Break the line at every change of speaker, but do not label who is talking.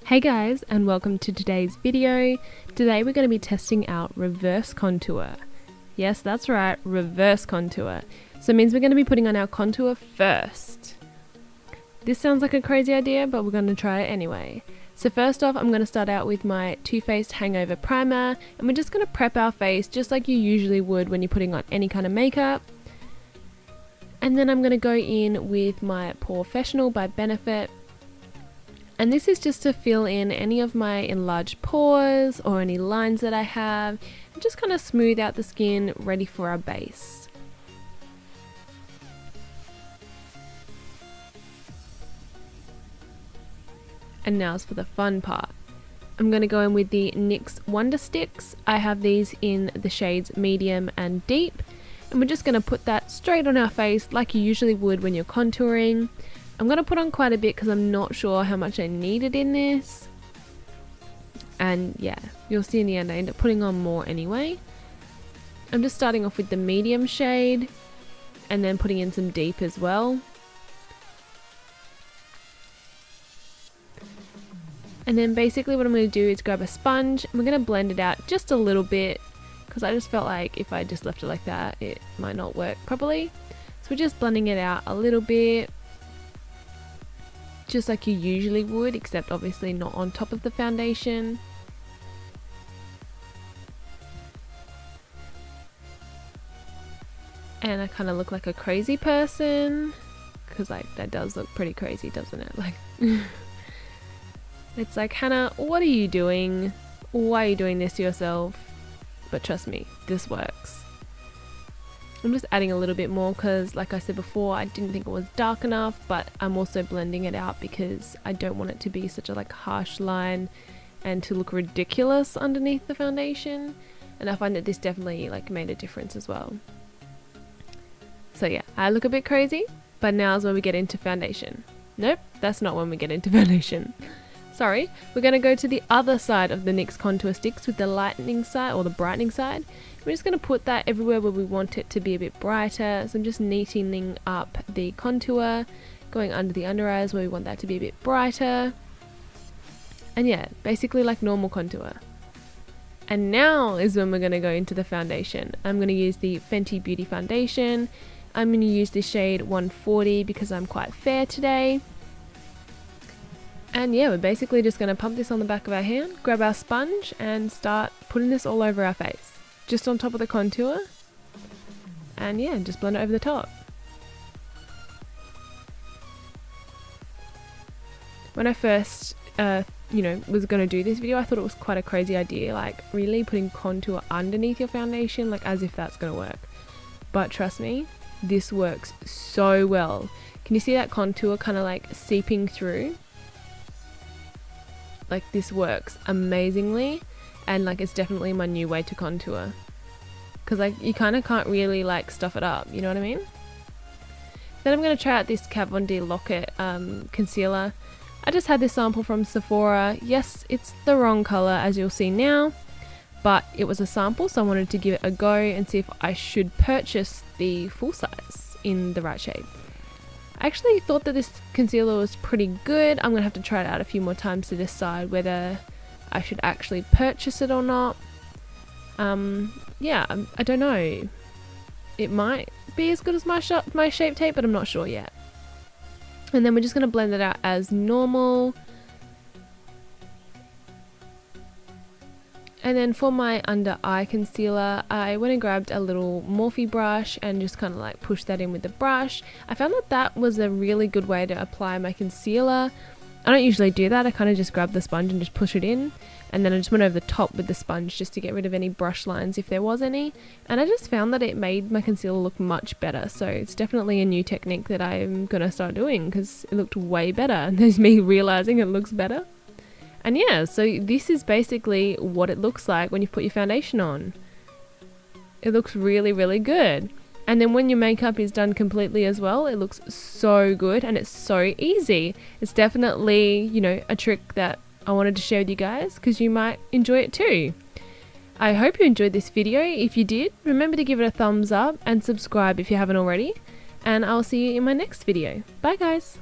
Hey guys, and welcome to today's video. Today we're going to be testing out reverse contour. Yes, that's right, reverse contour. So it means we're going to be putting on our contour first. This sounds like a crazy idea, but we're going to try it anyway. So first off, I'm going to start out with my Faced Hangover primer, and we're just going to prep our face just like you usually would when you're putting on any kind of makeup. And then I'm going to go in with my POREfessional by Benefit. And this is just to fill in any of my enlarged pores or any lines that I have, and just kind of smooth out the skin, ready for our base. And now for the fun part. I'm going to go in with the NYX Wonder Stix. I have these in the shades medium and deep. And we're just going to put that straight on our face like you usually would when you're contouring. I'm going to put on quite a bit because I'm not sure how much I needed in this. And yeah, you'll see in the end I end up putting on more anyway. I'm just starting off with the medium shade and then putting in some deep as well. And then basically what I'm going to do is grab a sponge and we're going to blend it out just a little bit, because I just felt like if I just left it like that it might not work properly. So we're just blending it out a little bit, just like you usually would, except obviously not on top of the foundation. And I kind of look like a crazy person, because like that does look pretty crazy, doesn't it? Like it's like, Hannah, what are you doing? Why are you doing this to yourself? But trust me, this works. I'm just adding a little bit more because, like I said before, I didn't think it was dark enough, but I'm also blending it out because I don't want it to be such a like harsh line and to look ridiculous underneath the foundation. And I find that this definitely like made a difference as well. So yeah, I look a bit crazy, but now's when we get into foundation. Nope, that's not when we get into foundation. Sorry, we're going to go to the other side of the NYX contour sticks with the lightening side or the brightening side. We're just going to put that everywhere where we want it to be a bit brighter. So I'm just neatening up the contour, going under the under eyes where we want that to be a bit brighter. And yeah, basically like normal contour. And now is when we're going to go into the foundation. I'm going to use the Fenty Beauty foundation. I'm going to use the shade 140 because I'm quite fair today. And yeah, we're basically just going to pump this on the back of our hand, grab our sponge and start putting this all over our face. Just on top of the contour. And yeah, just blend it over the top. When I first, was going to do this video, I thought it was quite a crazy idea. Like really putting contour underneath your foundation, like as if that's going to work. But trust me, this works so well. Can you see that contour kind of like seeping through? Like this works amazingly, and like it's definitely my new way to contour, because like you kind of can't really like stuff it up, you know what I mean? Then I'm going to try out this Kat Von D Lock-It concealer. I just had this sample from Sephora. Yes, it's the wrong color as you'll see now, but it was a sample, so I wanted to give it a go and see if I should purchase the full size in the right shade. I actually thought that this concealer was pretty good. I'm going to have to try it out a few more times to decide whether I should actually purchase it or not. Yeah, I don't know. It might be as good as my Shape Tape, but I'm not sure yet. And then we're just going to blend it out as normal. And then for my under eye concealer, I went and grabbed a little Morphe brush and just kind of like pushed that in with the brush. I found that that was a really good way to apply my concealer. I don't usually do that. I kind of just grab the sponge and just push it in. And then I just went over the top with the sponge just to get rid of any brush lines if there was any. And I just found that it made my concealer look much better. So it's definitely a new technique that I'm going to start doing because it looked way better. And there's me realizing it looks better. And yeah, so this is basically what it looks like when you put your foundation on. It looks really, really good. And then when your makeup is done completely as well, it looks so good and it's so easy. It's definitely, a trick that I wanted to share with you guys because you might enjoy it too. I hope you enjoyed this video. If you did, remember to give it a thumbs up and subscribe if you haven't already. And I'll see you in my next video. Bye guys!